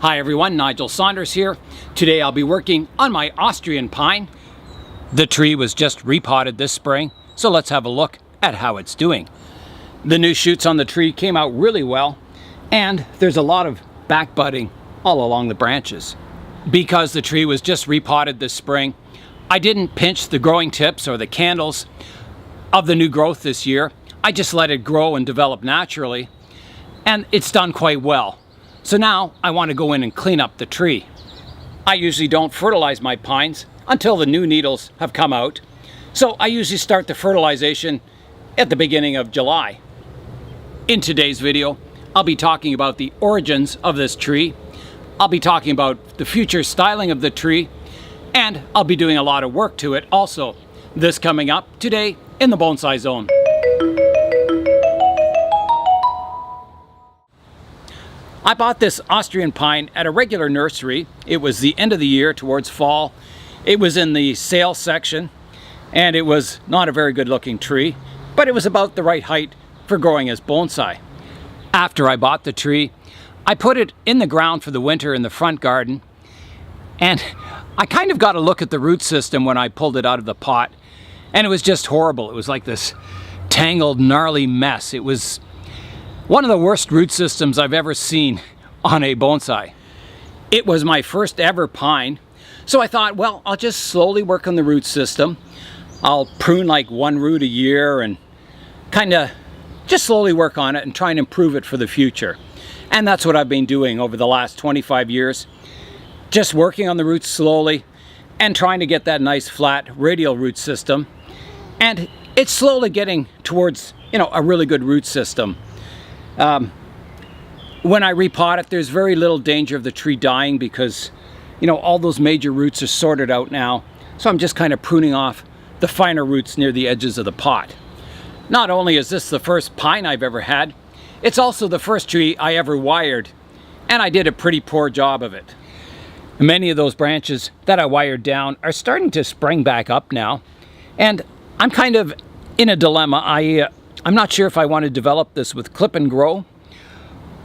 Hi everyone, Nigel Saunders here. Today I'll be working on my Austrian pine. The tree was just repotted this spring, so let's have a look at how it's doing. The new shoots on the tree came out really well, and there's a lot of back budding all along the branches. Because the tree was just repotted this spring, I didn't pinch the growing tips or the candles of the new growth this year. I just let it grow and develop naturally, and it's done quite well. So now I want to go in and clean up the tree. I usually don't fertilize my pines until the new needles have come out. So I usually start the fertilization at the beginning of July. In today's video, I'll be talking about the origins of this tree. I'll be talking about the future styling of the tree, and I'll be doing a lot of work to it also. This coming up today in the Bonsai Zone. I bought this Austrian pine at a regular nursery. It was the end of the year towards fall. It was in the sale section, and it was not a very good looking tree, but it was about the right height for growing as bonsai. After I bought the tree, I put it in the ground for the winter in the front garden, and I kind of got a look at the root system when I pulled it out of the pot, and it was just horrible. It was like this tangled, gnarly mess. It was one of the worst root systems I've ever seen on a bonsai. It was my first ever pine, so I thought, well, I'll just slowly work on the root system. I'll prune like one root a year and kind of just slowly work on it and try and improve it for the future. And that's what I've been doing over the last 25 years. Just working on the roots slowly and trying to get that nice flat radial root system. And it's slowly getting towards, a really good root system. When I repot it, there's very little danger of the tree dying because, all those major roots are sorted out now. So I'm just kind of pruning off the finer roots near the edges of the pot. Not only is this the first pine I've ever had, it's also the first tree I ever wired, and I did a pretty poor job of it. Many of those branches that I wired down are starting to spring back up now, and I'm kind of in a dilemma. I'm not sure if I want to develop this with clip and grow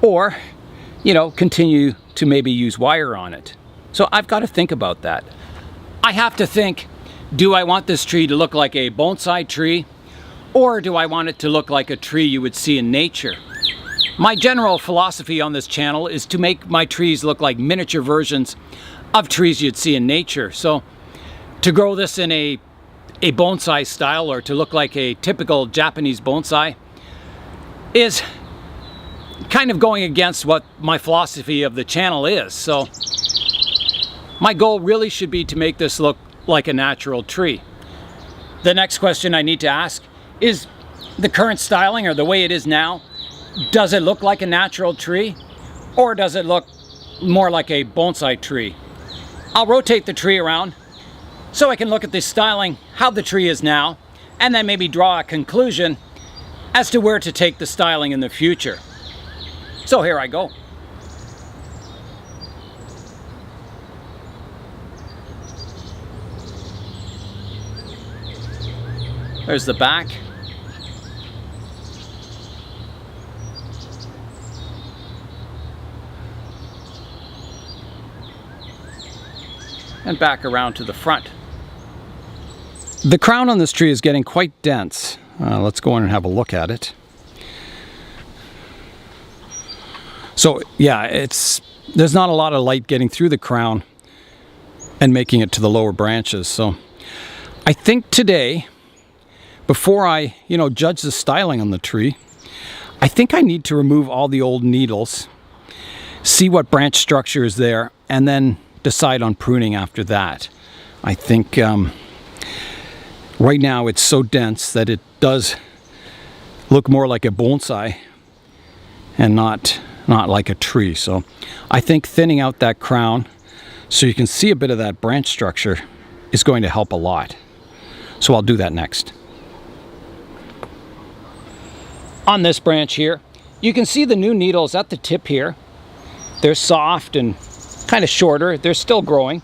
or, continue to maybe use wire on it. So I've got to think about that. I have to think, do I want this tree to look like a bonsai tree, or do I want it to look like a tree you would see in nature? My general philosophy on this channel is to make my trees look like miniature versions of trees you'd see in nature. So to grow this in a bonsai style, or to look like a typical Japanese bonsai, is kind of going against what my philosophy of the channel is. So my goal really should be to make this look like a natural tree. The next question I need to ask is, the current styling, or the way it is now, does it look like a natural tree, or does it look more like a bonsai tree? I'll rotate the tree around so I can look at the styling, how the tree is now, and then maybe draw a conclusion as to where to take the styling in the future. So here I go. There's the back. And back around to the front. The crown on this tree is getting quite dense. Let's go in and have a look at it. So yeah, there's not a lot of light getting through the crown and making it to the lower branches. So I think today, before I judge the styling on the tree, I think I need to remove all the old needles, see what branch structure is there, and then decide on pruning after that. I think right now it's so dense that it does look more like a bonsai and not like a tree. So I think thinning out that crown so you can see a bit of that branch structure is going to help a lot. So I'll do that next. On this branch here, you can see the new needles at the tip here. They're soft and kind of shorter. They're still growing.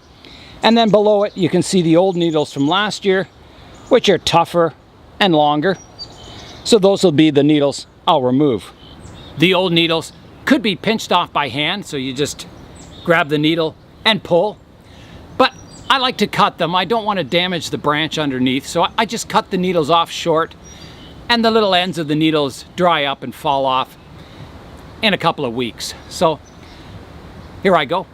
And then below it, you can see the old needles from last year, which are tougher and longer. So those will be the needles I'll remove. The old needles could be pinched off by hand, so you just grab the needle and pull. But I like to cut them. I don't want to damage the branch underneath, so I just cut the needles off short, and the little ends of the needles dry up and fall off in a couple of weeks. So here I go.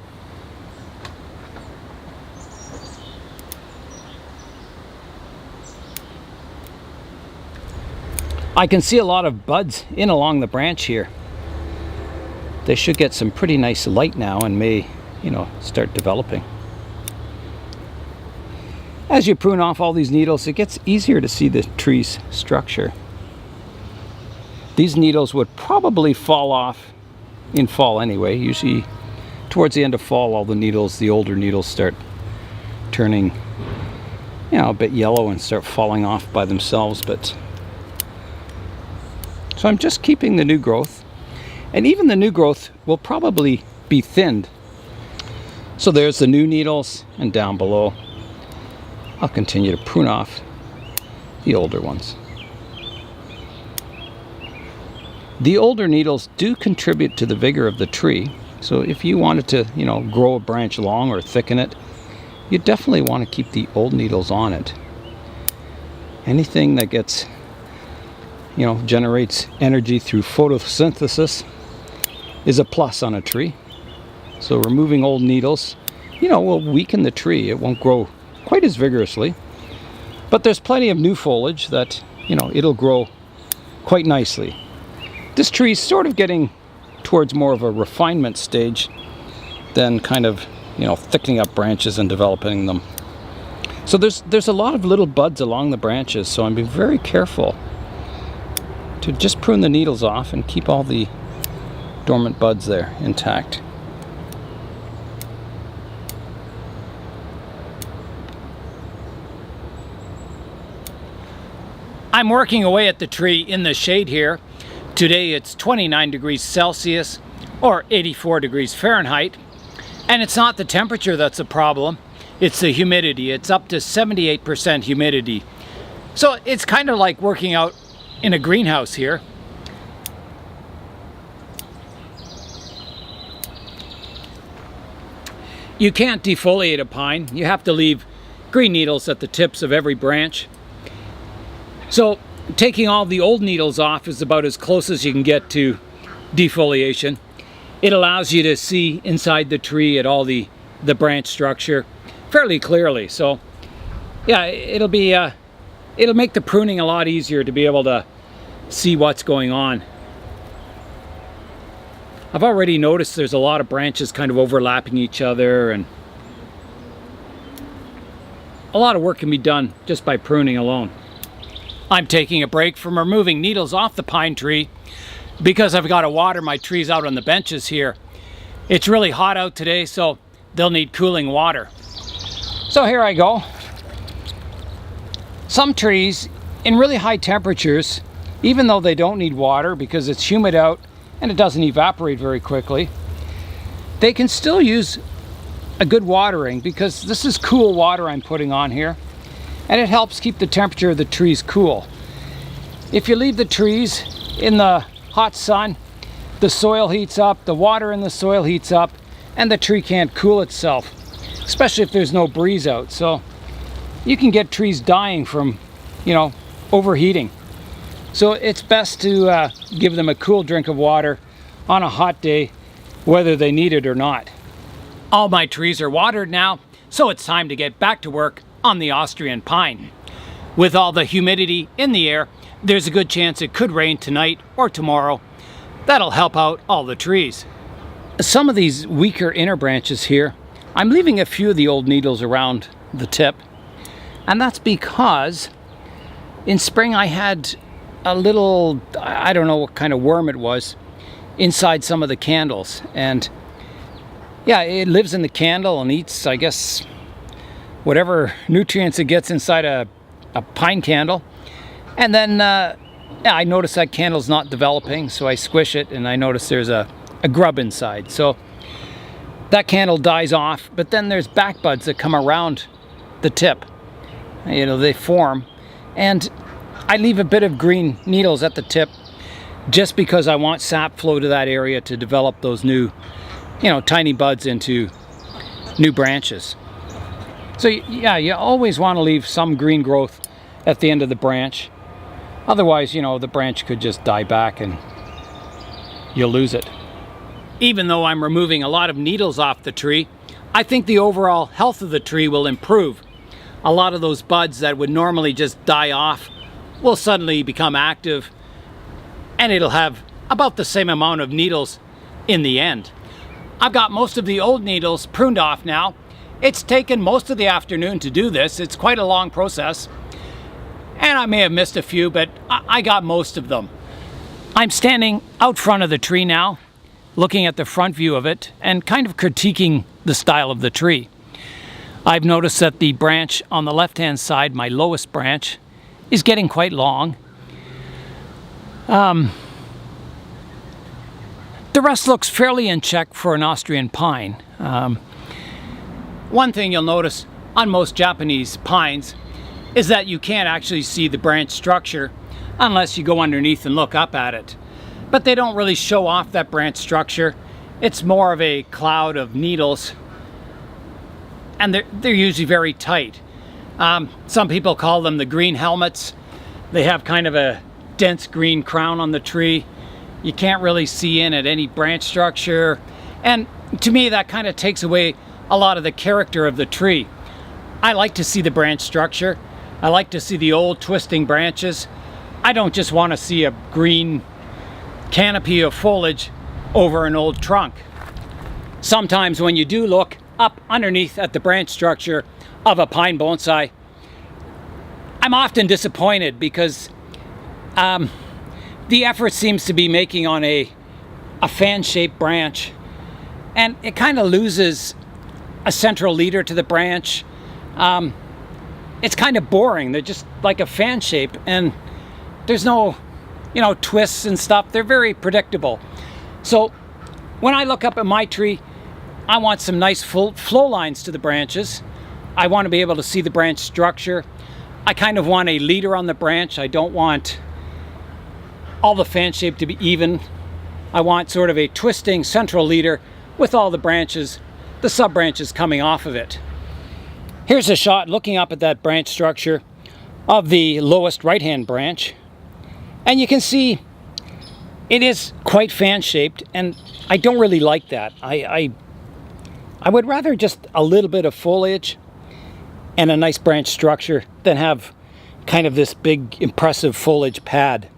I can see a lot of buds in along the branch here. They should get some pretty nice light now and may, start developing. As you prune off all these needles, it gets easier to see the tree's structure. These needles would probably fall off in fall anyway. Usually towards the end of fall, all the needles, the older needles, start turning, a bit yellow and start falling off by themselves. So I'm just keeping the new growth, and even the new growth will probably be thinned. So there's the new needles, and down below I'll continue to prune off the older ones. The older needles do contribute to the vigor of the tree, so if you wanted to, grow a branch long or thicken it, you definitely want to keep the old needles on it. Anything that gets, generates energy through photosynthesis is a plus on a tree. So removing old needles, will weaken the tree. It won't grow quite as vigorously, but there's plenty of new foliage that, it'll grow quite nicely. This tree is sort of getting towards more of a refinement stage than kind of, thickening up branches and developing them. So there's a lot of little buds along the branches, so I'm being very careful to just prune the needles off and keep all the dormant buds there intact. I'm working away at the tree in the shade here. Today it's 29 degrees Celsius or 84 degrees Fahrenheit. And it's not the temperature that's a problem, it's the humidity. It's up to 78% humidity. So it's kind of like working out in a greenhouse here. You can't defoliate a pine. You have to leave green needles at the tips of every branch. So taking all the old needles off is about as close as you can get to defoliation. It allows you to see inside the tree at all the branch structure fairly clearly. So yeah, it'll make the pruning a lot easier to be able to see what's going on. I've already noticed there's a lot of branches kind of overlapping each other, and a lot of work can be done just by pruning alone. I'm taking a break from removing needles off the pine tree because I've got to water my trees out on the benches here. It's really hot out today, so they'll need cooling water. So here I go. Some trees in really high temperatures, even though they don't need water because it's humid out and it doesn't evaporate very quickly, they can still use a good watering because this is cool water I'm putting on here, and it helps keep the temperature of the trees cool. If you leave the trees in the hot sun, the soil heats up, the water in the soil heats up, and the tree can't cool itself, especially if there's no breeze out. So you can get trees dying from, overheating. So it's best to give them a cool drink of water on a hot day, whether they need it or not. All my trees are watered now, so it's time to get back to work on the Austrian pine. With all the humidity in the air, there's a good chance it could rain tonight or tomorrow. That'll help out all the trees. Some of these weaker inner branches here, I'm leaving a few of the old needles around the tip, and that's because in spring I had a little, I don't know what kind of worm it was, inside some of the candles, and yeah, it lives in the candle and eats, I guess, whatever nutrients it gets inside a pine candle. And then I notice that candle's not developing, so I squish it and I notice there's a grub inside. So that candle dies off, but then there's back buds that come around the tip. They form, and I leave a bit of green needles at the tip just because I want sap flow to that area to develop those new you know, tiny buds into new branches. So yeah, you always want to leave some green growth at the end of the branch. Otherwise, you know, the branch could just die back and you'll lose it. Even though I'm removing a lot of needles off the tree, I think the overall health of the tree will improve. A lot of those buds that would normally just die off will suddenly become active, and it'll have about the same amount of needles in the end. I've got most of the old needles pruned off now. It's taken most of the afternoon to do this. It's quite a long process, and I may have missed a few, but I got most of them. I'm standing out front of the tree now, looking at the front view of it and kind of critiquing the style of the tree. I've noticed that the branch on the left-hand side, my lowest branch, is getting quite long. The rest looks fairly in check for an Austrian pine. One thing you'll notice on most Japanese pines is that you can't actually see the branch structure unless you go underneath and look up at it. But they don't really show off that branch structure. It's more of a cloud of needles, and they're usually very tight. Some people call them the green helmets. They have kind of a dense green crown on the tree. You can't really see in at any branch structure, and to me that kind of takes away a lot of the character of the tree. I like to see the branch structure. I like to see the old twisting branches. I don't just want to see a green canopy of foliage over an old trunk. Sometimes when you do look up underneath at the branch structure of a pine bonsai, I'm often disappointed because the effort seems to be making on a fan-shaped branch, and it kind of loses a central leader to the branch. It's kind of boring. They're just like a fan shape, and there's no, you know, twists and stuff. They're very predictable. So when I look up at my tree, I want some nice full flow lines to the branches. I want to be able to see the branch structure. I kind of want a leader on the branch. I don't want all the fan shape to be even. I want sort of a twisting central leader with all the branches, the sub branches coming off of it. Here's a shot looking up at that branch structure of the lowest right hand branch, and you can see it is quite fan shaped, and I don't really like that. I would rather just a little bit of foliage and a nice branch structure than have kind of this big impressive foliage pad.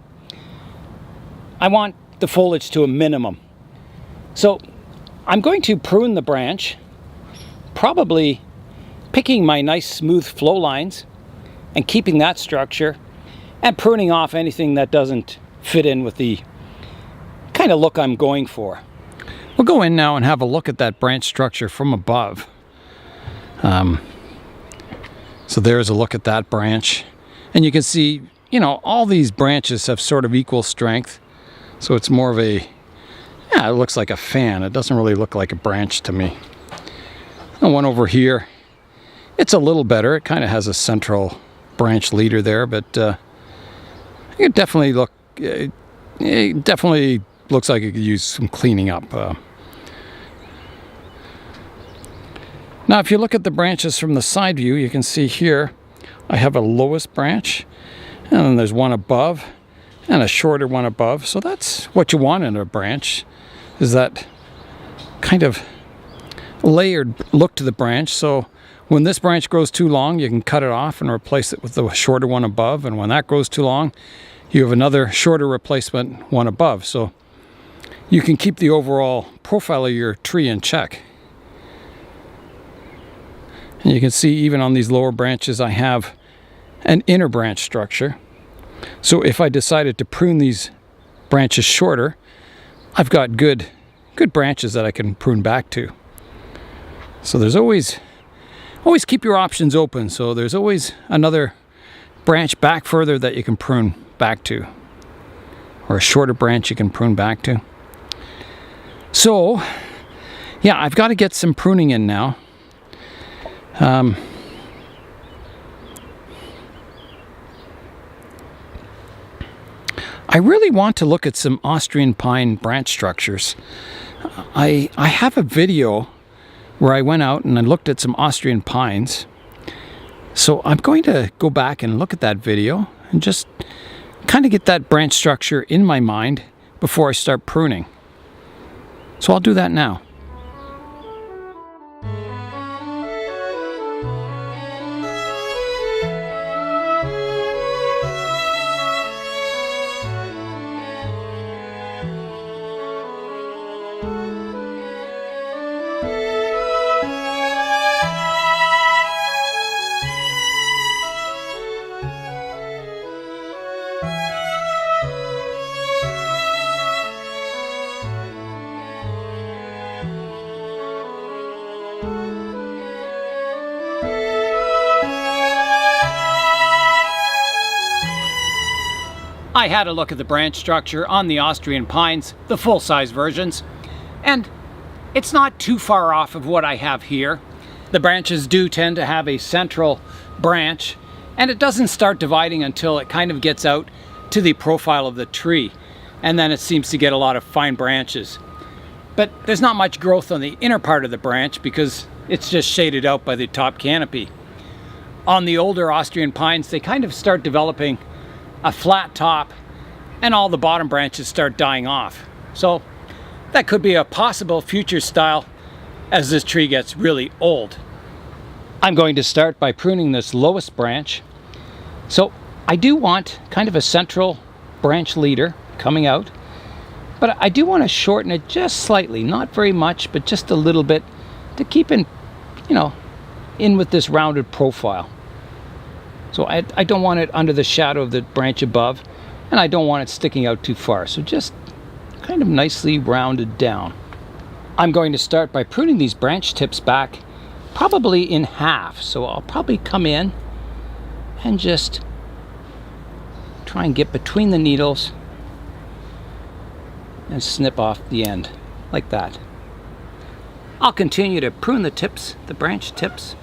I want the foliage to a minimum. So I'm going to prune the branch, probably picking my nice smooth flow lines and keeping that structure, and pruning off anything that doesn't fit in with the kind of look I'm going for. We'll go in now and have a look at that branch structure from above. So there's a look at that branch, and you can see, you know, all these branches have sort of equal strength. So it's more of a, yeah, it looks like a fan. It doesn't really look like a branch to me. The one over here, it's a little better. It kind of has a central branch leader there, but it definitely looks like it could use some cleaning up. Now, if you look at the branches from the side view, you can see here I have a lowest branch, and then there's one above and a shorter one above. So that's what you want in a branch, is that kind of layered look to the branch. So when this branch grows too long, you can cut it off and replace it with the shorter one above, and when that grows too long, you have another shorter replacement one above. So you can keep the overall profile of your tree in check. And you can see even on these lower branches I have an inner branch structure. So if I decided to prune these branches shorter, I've got good branches that I can prune back to. So there's always keep your options open. So there's always another branch back further that you can prune back to, or a shorter branch you can prune back to. So yeah, I've got to get some pruning in now. I really want to look at some Austrian pine branch structures. I have a video where I went out and I looked at some Austrian pines. So I'm going to go back and look at that video and just kind of get that branch structure in my mind before I start pruning. So I'll do that now. I had a look at the branch structure on the Austrian pines, the full-size versions, and it's not too far off of what I have here. The branches do tend to have a central branch, and it doesn't start dividing until it kind of gets out to the profile of the tree, and then it seems to get a lot of fine branches. But there's not much growth on the inner part of the branch because it's just shaded out by the top canopy. On the older Austrian pines, they kind of start developing a flat top, and all the bottom branches start dying off. So that could be a possible future style as this tree gets really old. I'm going to start by pruning this lowest branch. So I do want kind of a central branch leader coming out, but I do want to shorten it just slightly, not very much, but just a little bit to keep in with this rounded profile. So I don't want it under the shadow of the branch above, and I don't want it sticking out too far. So just kind of nicely rounded down. I'm going to start by pruning these branch tips back, probably in half. So I'll probably come in and just try and get between the needles and snip off the end, like that. I'll continue to prune the tips, the branch tips,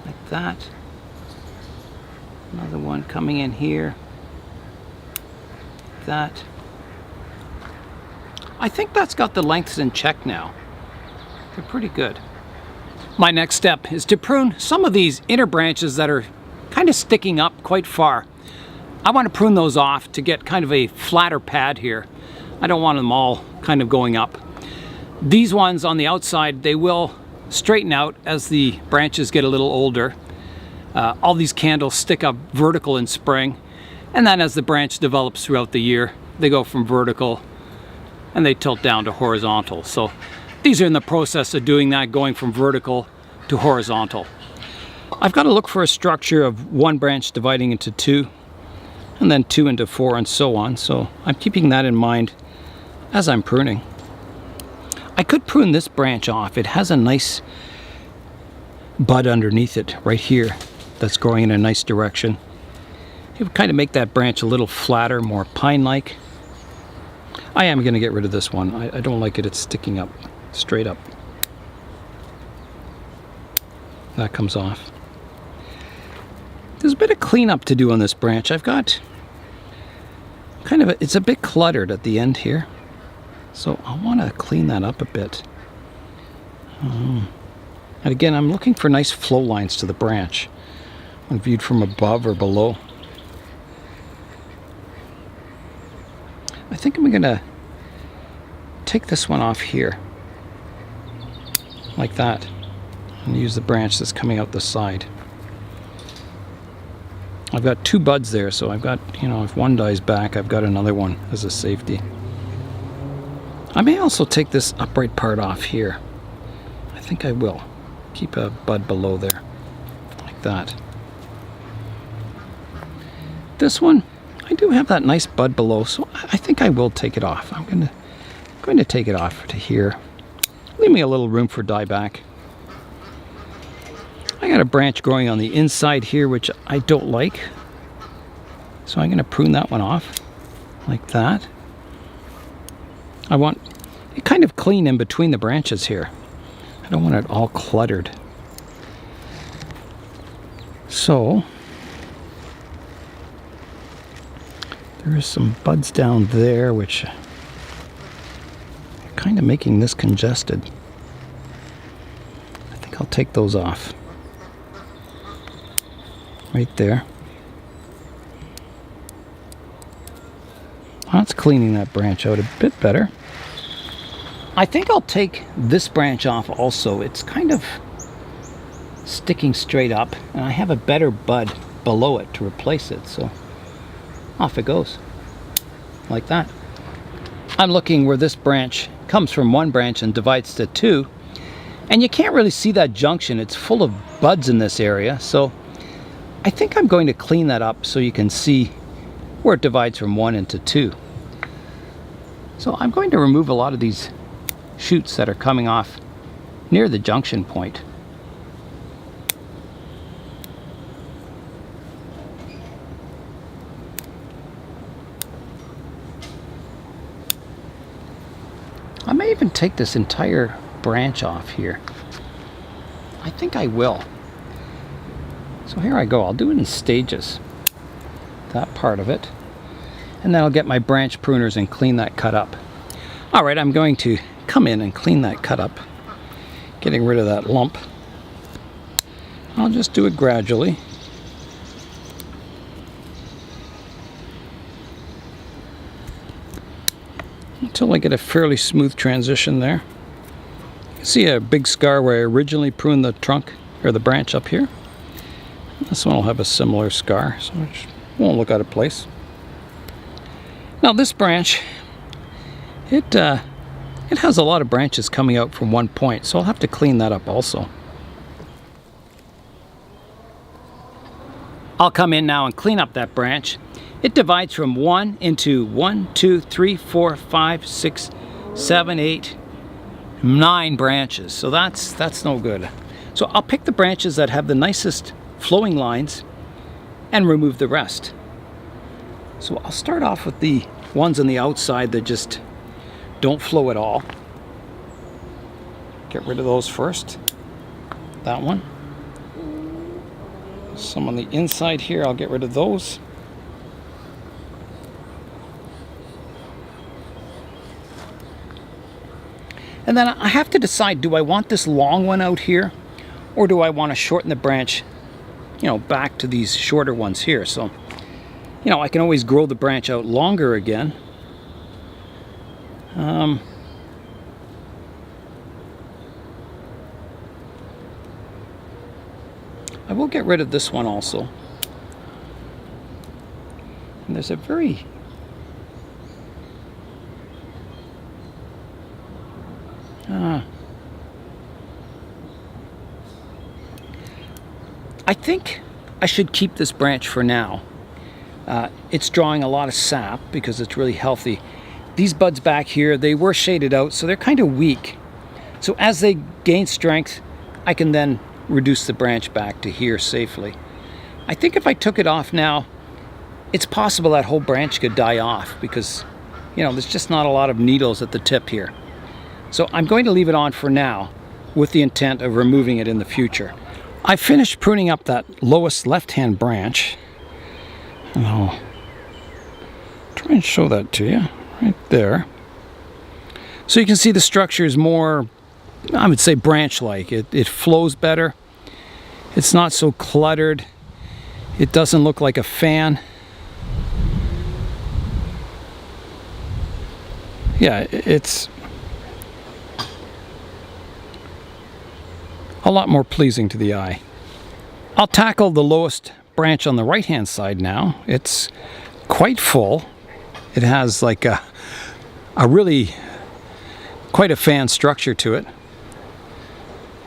like that. Another one coming in here, like that. I think that's got the lengths in check now. They're pretty good. My next step is to prune some of these inner branches that are kind of sticking up quite far. I want to prune those off to get kind of a flatter pad here. I don't want them all kind of going up. These ones on the outside, they will straighten out as the branches get a little older. All these candles stick up vertical in spring, and then as the branch develops throughout the year, they go from vertical and they tilt down to horizontal. So these are in the process of doing that, going from vertical to horizontal. I've got to look for a structure of one branch dividing into two, and then two into four, and so on. So I'm keeping that in mind as I'm pruning. I could prune this branch off. It has a nice bud underneath it right here that's growing in a nice direction. It would kind of make that branch a little flatter, more pine-like. I am going to get rid of this one. I don't like it. It's sticking up straight up. That comes off. There's a bit of cleanup to do on this branch. I've got kind of it's a bit cluttered at the end here, so I want to clean that up a bit. And again, I'm looking for nice flow lines to the branch when viewed from above or below. I think I'm going to take this one off here, like that, and use the branch that's coming out the side. I've got two buds there, so I've got, if one dies back, I've got another one as a safety. I may also take this upright part off here. I think I will. Keep a bud below there, like that. This one, I do have that nice bud below, so I think I will take it off. I'm going to take it off to here. Leave me a little room for dieback. I got a branch growing on the inside here, which I don't like. So I'm going to prune that one off, like that. I want it kind of clean in between the branches here. I don't want it all cluttered. So there is some buds down there, which kind of making this congested. I think I'll take those off. Right there. That's cleaning that branch out a bit better. I think I'll take this branch off also. It's kind of sticking straight up, and I have a better bud below it to replace it, so off it goes. Like that. I'm looking where this branch comes from one branch and divides to two, and you can't really see that junction. It's full of buds in this area, so I think I'm going to clean that up so you can see where it divides from one into two. So I'm going to remove a lot of these shoots that are coming off near the junction point. I may even take this entire branch off here. I think I will. So here I go. I'll do it in stages. That part of it. And then I'll get my branch pruners and clean that cut up. Alright, I'm going to come in and clean that cut up. Getting rid of that lump. I'll just do it gradually. Until I get a fairly smooth transition there. You can see a big scar where I originally pruned the trunk, or the branch up here. This one will have a similar scar, so it won't look out of place. Now this branch, it has a lot of branches coming out from one point, so I'll have to clean that up also. I'll come in now and clean up that branch. It divides from 1 into 1, 2, 3, 4, 5, 6, 7, 8, 9 branches. So that's no good. So I'll pick the branches that have the nicest flowing lines and remove the rest. So I'll start off with the ones on the outside that just don't flow at all. Get rid of those first. That one. Some on the inside here, I'll get rid of those. And then I have to decide, do I want this long one out here, or do I want to shorten the branch, you know, back to these shorter ones here? So, you know, I can always grow the branch out longer again. I will get rid of this one also. And there's a very I think I should keep this branch for now. It's drawing a lot of sap because it's really healthy. These buds back here, they were shaded out, so they're kind of weak. So as they gain strength, I can then reduce the branch back to here safely. I think if I took it off now, it's possible that whole branch could die off because, you know, there's just not a lot of needles at the tip here. So I'm going to leave it on for now with the intent of removing it in the future. I finished pruning up that lowest left-hand branch. And I'll try and show that to you right there. So you can see the structure is more, I would say, branch-like. It flows better. It's not so cluttered. It doesn't look like a fan. Yeah, it's a lot more pleasing to the eye. I'll tackle the lowest branch on the right hand side now. It's quite full. It has like a really quite a fan structure to it.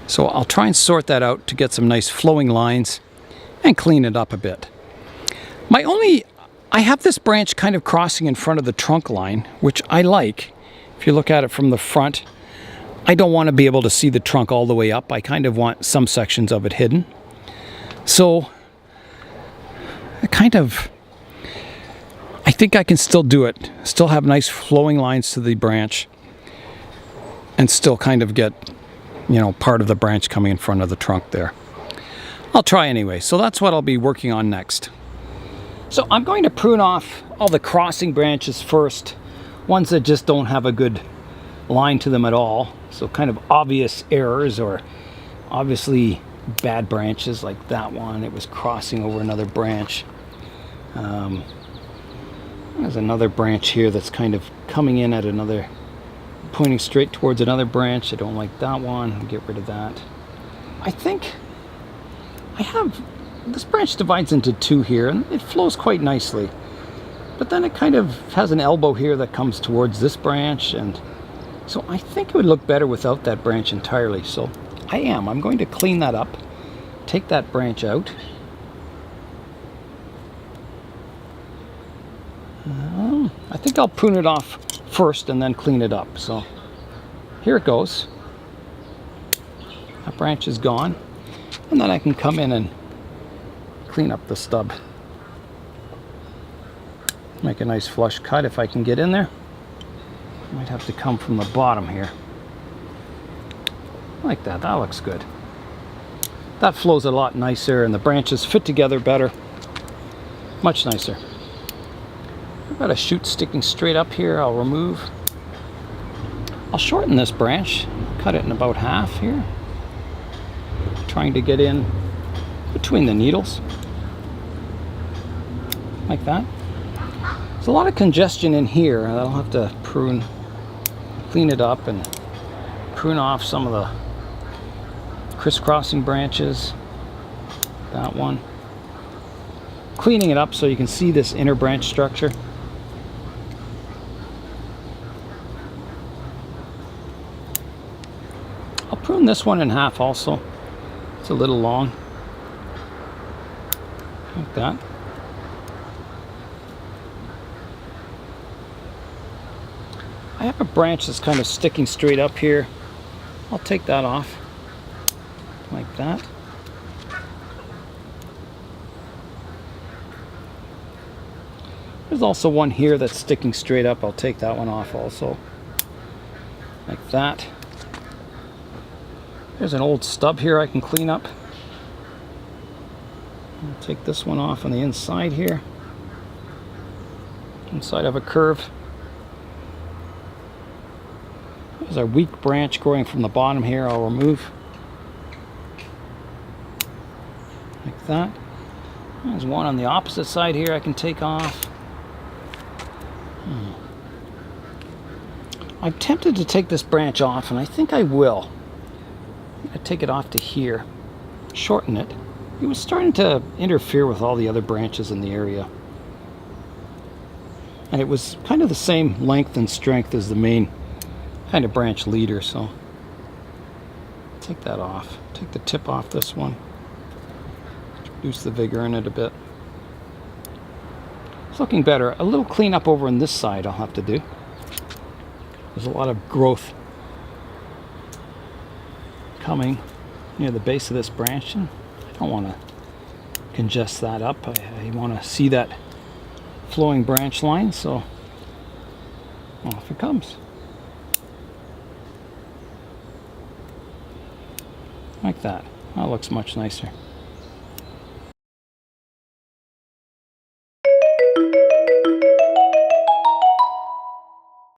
So I'll try and sort that out to get some nice flowing lines and clean it up a bit. I have this branch kind of crossing in front of the trunk line, which I like. If you look at it from the front, I don't want to be able to see the trunk all the way up. I kind of want some sections of it hidden. So I think I can still do it. Still have nice flowing lines to the branch and still kind of get, you know, part of the branch coming in front of the trunk there. I'll try anyway. So that's what I'll be working on next. So I'm going to prune off all the crossing branches first, ones that just don't have a good line to them at all. So kind of obvious errors or obviously bad branches like that one. It was crossing over another branch. There's another branch here that's kind of coming in at another, pointing straight towards another branch. I don't like that one. I'll get rid of that. I think I have, this branch divides into two here and it flows quite nicely. But then it kind of has an elbow here that comes towards this branch, and so I think it would look better without that branch entirely. So I'm going to clean that up, take that branch out. I think I'll prune it off first and then clean it up. So here it goes. That branch is gone. And then I can come in and clean up the stub. Make a nice flush cut if I can get in there. Might have to come from the bottom here. Like that, that looks good. That flows a lot nicer and the branches fit together better. Much nicer. I've got a shoot sticking straight up here. I'll remove. I'll shorten this branch, cut it in about half here. Trying to get in between the needles. Like that. There's a lot of congestion in here. I'll have to prune, clean it up and prune off some of the criss-crossing branches. That one. Cleaning it up so you can see this inner branch structure. I'll prune this one in half also. It's a little long. Like that. I have a branch that's kind of sticking straight up here. I'll take that off. Like that. There's also one here that's sticking straight up. I'll take that one off also. Like that. There's an old stub here I can clean up. I'll take this one off on the inside here. Inside of a curve. There's a weak branch growing from the bottom here. I'll remove. Like that. There's one on the opposite side here I can take off. I'm tempted to take this branch off, and I think I will. I'm going to take it off to here, shorten it. It was starting to interfere with all the other branches in the area. And it was kind of the same length and strength as the main kind of branch leader, so take that off. Take the tip off this one. Reduce the vigor in it a bit. It's looking better. A little cleanup over on this side I'll have to do. There's a lot of growth coming near the base of this branch, and I don't want to congest that up. I want to see that flowing branch line, so off it comes. Like that. That looks much nicer.